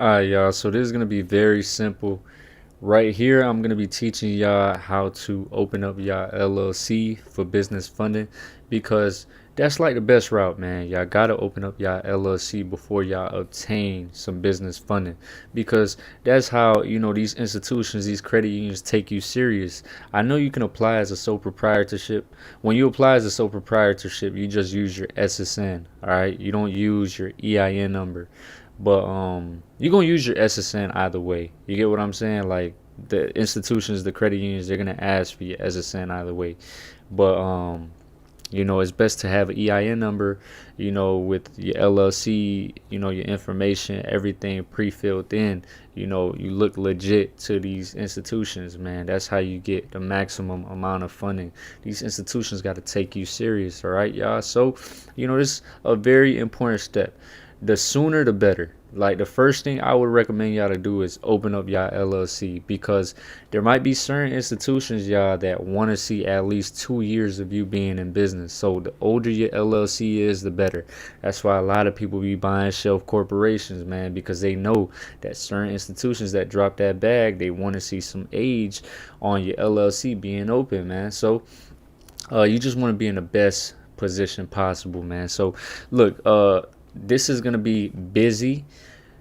Alright, y'all. So this is gonna be very simple. Right here, I'm gonna be teaching y'all how to open up y'all LLC for business funding because that's like the best route, man. Y'all gotta open up y'all LLC before y'all obtain some business funding because that's how these institutions, these credit unions take you serious. I know you can apply as a sole proprietorship. When you apply as a sole proprietorship, you just use your SSN. All right, you don't use your EIN number. But you're gonna use your SSN either way. You get what I'm saying? Like the institutions, the credit unions, they're gonna ask for your SSN either way. But it's best to have an EIN number, with your LLC, your information, everything pre-filled in. You look legit to these institutions, man. That's how you get the maximum amount of funding. These institutions got to take you serious, all right, y'all? So, this is a very important step. The sooner the better. Like the first thing I would recommend y'all to do is open up y'all LLC because there might be certain institutions, y'all, that want to see at least 2 years of you being in business. So the older your LLC is, the better. That's why a lot of people be buying shelf corporations, man, because they know that certain institutions that drop that bag, they want to see some age on your LLC being open, man. So you just want to be in the best position possible, man. So look, this is gonna be Busy.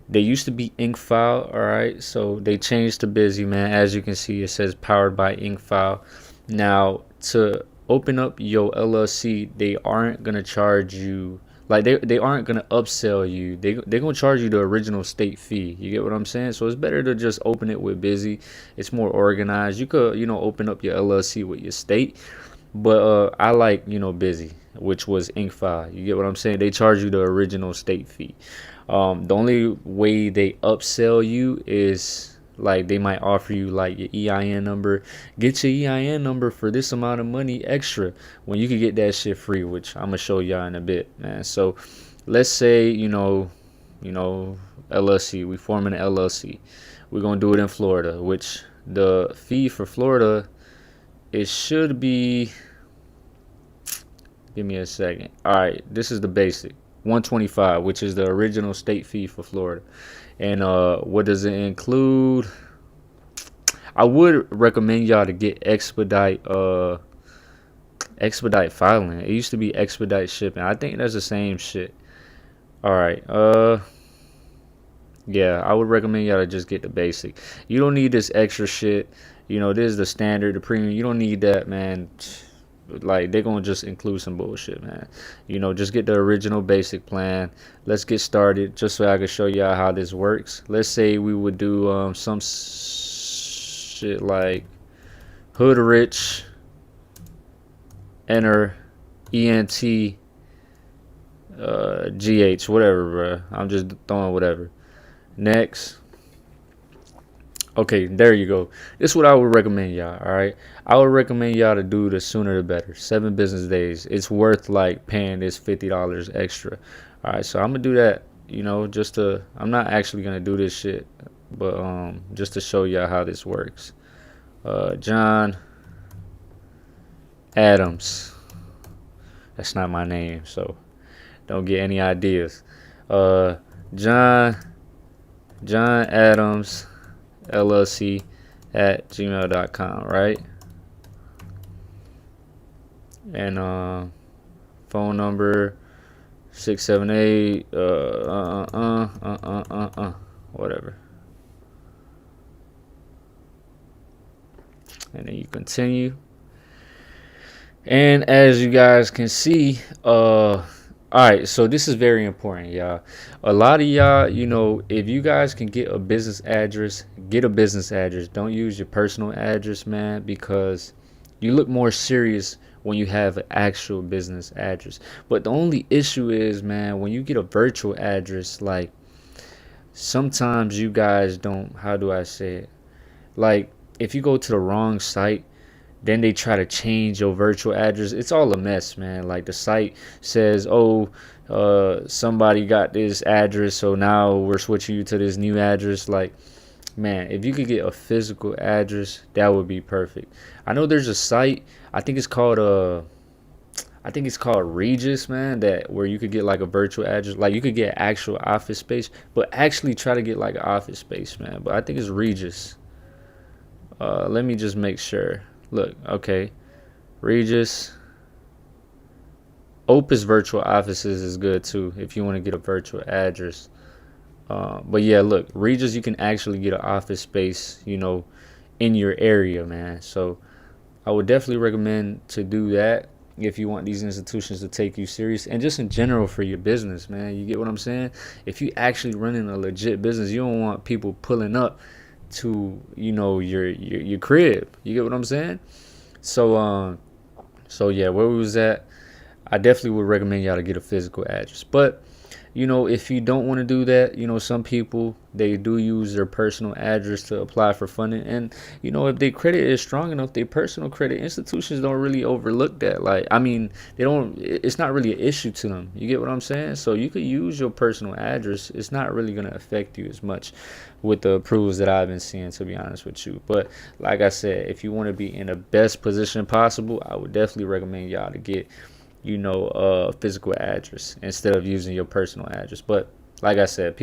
They used to be Inkfile, all right. So they changed to Busy, man. As you can see, it says powered by Inkfile. Now to open up your LLC, they aren't gonna charge you like they aren't gonna upsell you. They're gonna charge you the original state fee. You get what I'm saying? So it's better to just open it with Busy. It's more organized. You could open up your LLC with your state, but I like Busy, which was Inkfile. You get what I'm saying? They charge you the original state fee. The only way they upsell you is like they might offer you like your EIN number. Get your EIN number for this amount of money extra when you could get that shit free, which I'm gonna show y'all in a bit, man. So let's say LLC. We forming an LLC. We're gonna do it in Florida, which the fee for Florida, it should be, give me a second. All right, this is the basic 125, which is the original state fee for Florida. And what does it include? I would recommend y'all to get expedite filing. It used to be expedite shipping. I think that's the same shit. All right. Yeah, I would recommend y'all to just get the basic. You don't need this extra shit. This is the standard, the premium. You don't need that, man. Like they're gonna just include some bullshit, man. Just get the original basic plan. Let's get started, just so I can show y'all how this works. Let's say we would do some shit like hood rich, enter ENT GH, whatever, bro. I'm just throwing whatever. Next. Okay, there you go. This is what I would recommend y'all. All right, I would recommend y'all to do the sooner the better. 7 business days. It's worth like paying this $50 extra. All right, so I'm gonna do that. Just to, I'm not actually gonna do this shit, but just to show y'all how this works. John Adams. That's not my name, so don't get any ideas. John Adams LLC at gmail.com, right? And phone number 678 whatever. And then you continue. And as you guys can see, all right, so this is very important, y'all. A lot of y'all, if you guys can get a business address, get a business address. Don't use your personal address, man, because you look more serious when you have an actual business address. But the only issue is, man, when you get a virtual address, like sometimes you guys don't, how do I say it? Like if you go to the wrong site, then they try to change your virtual address. It's all a mess, man. Like the site says, oh, somebody got this address, so now we're switching you to this new address. Like, man, if you could get a physical address, that would be perfect. I know there's a site, I think it's called I think it's called Regis, man, that where you could get like a virtual address, like you could get actual office space, but actually try to get like an office space, man. But I think it's Regis. Let me just make sure. Look, okay, Regis. Opus Virtual Offices is good too if you want to get a virtual address. But yeah, look, Regis, you can actually get an office space, in your area, man. So I would definitely recommend to do that if you want these institutions to take you serious and just in general for your business, man. You get what I'm saying? If you actually running a legit business, you don't want people pulling up to, your crib. You get what I'm saying? So yeah, where we was at, I definitely would recommend y'all to get a physical address. But if you don't want to do that, some people, they do use their personal address to apply for funding. And, if their credit is strong enough, their personal credit, institutions don't really overlook that. Like, I mean, it's not really an issue to them. You get what I'm saying? So you could use your personal address. It's not really going to affect you as much with the approvals that I've been seeing, to be honest with you. But like I said, if you want to be in the best position possible, I would definitely recommend y'all to get a physical address instead of using your personal address. But like I said,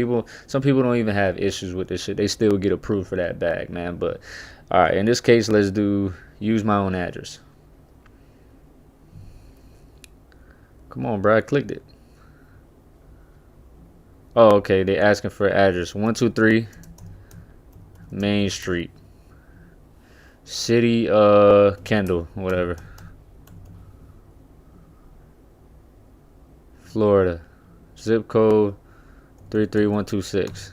some people don't even have issues with this shit. They still get approved for that bag, man. But all right, in this case, let's use my own address. Come on, bro, I clicked it. Oh, okay, they asking for address 123 Main Street, City Kendall, whatever, Florida, zip code 33126.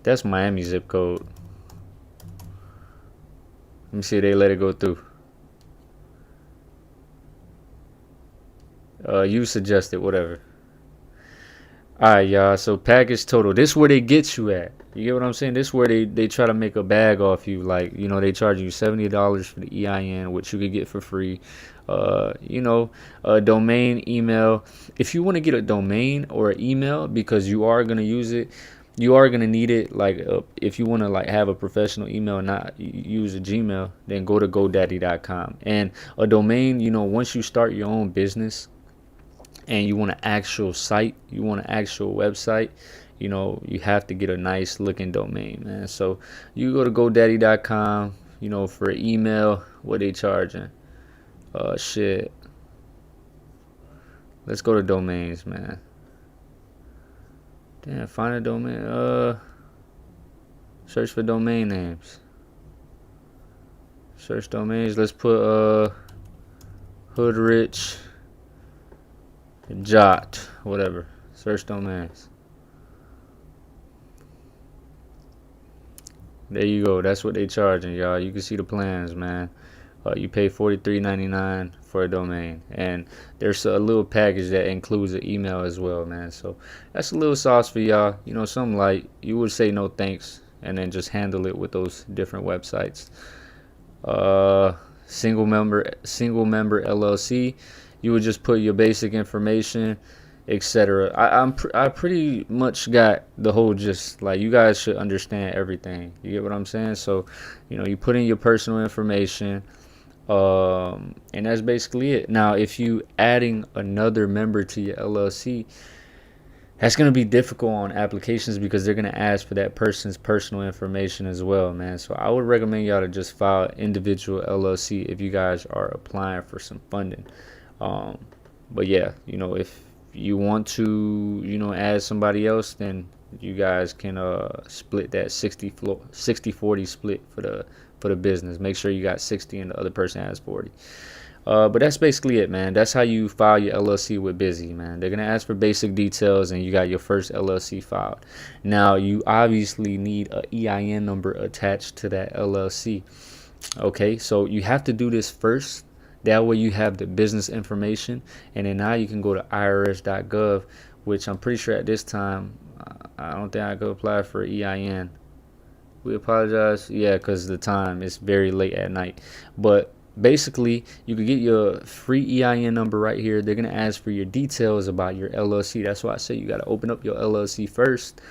That's Miami zip code. Let me see if they let it go through. You suggested, whatever. Alright, y'all. So package total. This is where they get you at. You get what I'm saying? This is where they try to make a bag off you. Like, they charge you $70 for the EIN, which you could get for free. A domain, email. If you want to get a domain or an email because you are gonna use it, you are gonna need it. Like, if you want to like have a professional email and not use a Gmail, then go to GoDaddy.com. And a domain, once you start your own business and you want an actual site, you want an actual website, you have to get a nice looking domain, man. So you go to GoDaddy.com. For email, what they charging? Shit. Let's go to domains, man. Damn, find a domain. Search for domain names. Search domains. Let's put Hoodrich Jot, whatever. Search domains. There you go. That's what they charging, y'all. You can see the plans, man. You pay $43.99 for a domain, and there's a little package that includes an email as well, man. So that's a little sauce for y'all. Something like you would say no thanks, and then just handle it with those different websites. Single member LLC. You would just put your basic information, etc. I pretty much got the whole gist. Like, you guys should understand everything. You get what I'm saying? So, you put in your personal information, and that's basically it. Now, if you adding another member to your LLC, that's going to be difficult on applications because they're going to ask for that person's personal information as well, man. So I would recommend y'all to just file individual LLC if you guys are applying for some funding. But yeah, if you want to, add somebody else, then you guys can split that 60-40 split for the business. Make sure you got 60 and the other person has 40. But that's basically it, man. That's how you file your LLC with Busy, man. They're gonna ask for basic details, and you got your first LLC filed. Now, you obviously need a EIN number attached to that LLC. Okay, so you have to do this first. That way you have the business information, and then now you can go to irs.gov, which I'm pretty sure at this time, I don't think I could apply for EIN. We apologize. Yeah, because the time is very late at night. But basically, you can get your free EIN number right here. They're going to ask for your details about your LLC. That's why I say you got to open up your LLC first.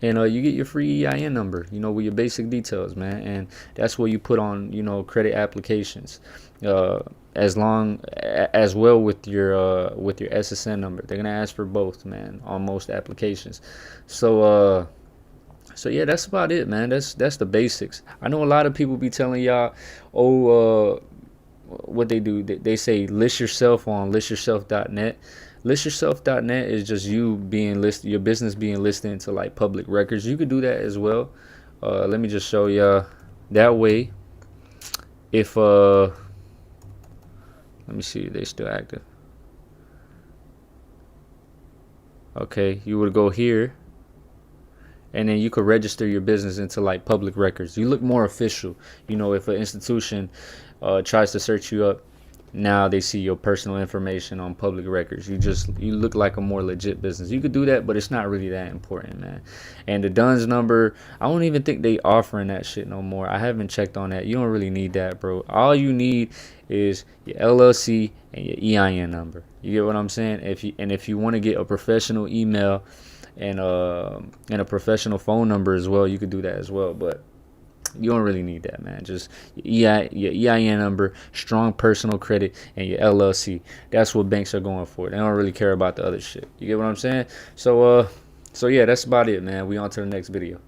And you get your free EIN number, with your basic details, man. And that's what you put on, credit applications. as well with your SSN number. They're gonna ask for both, man, on most applications. So yeah, that's about it, man. That's the basics. I know a lot of people be telling y'all, oh, what they do, they say list yourself on listyourself.net. Listyourself.net is just you being listed, your business being listed into like public records. You could do that as well. Let me just show y'all. That way, if let me see, they still active. Okay, you would go here, and then you could register your business into like public records. You look more official. You know, if an institution tries to search you up, now they see your personal information on public records. You look like a more legit business. You could do that, but it's not really that important, man. And the DUNS number, I don't even think they offering that shit no more. I haven't checked on that. You don't really need that, bro. All you need is your LLC and your EIN number. You get what I'm saying? If you want to get a professional email and a professional phone number as well, you could do that as well. But you don't really need that, man. Just your EIN number, strong personal credit, and your LLC. That's what banks are going for. They don't really care about the other shit. You get what I'm saying? So yeah, that's about it, man. We on to the next video.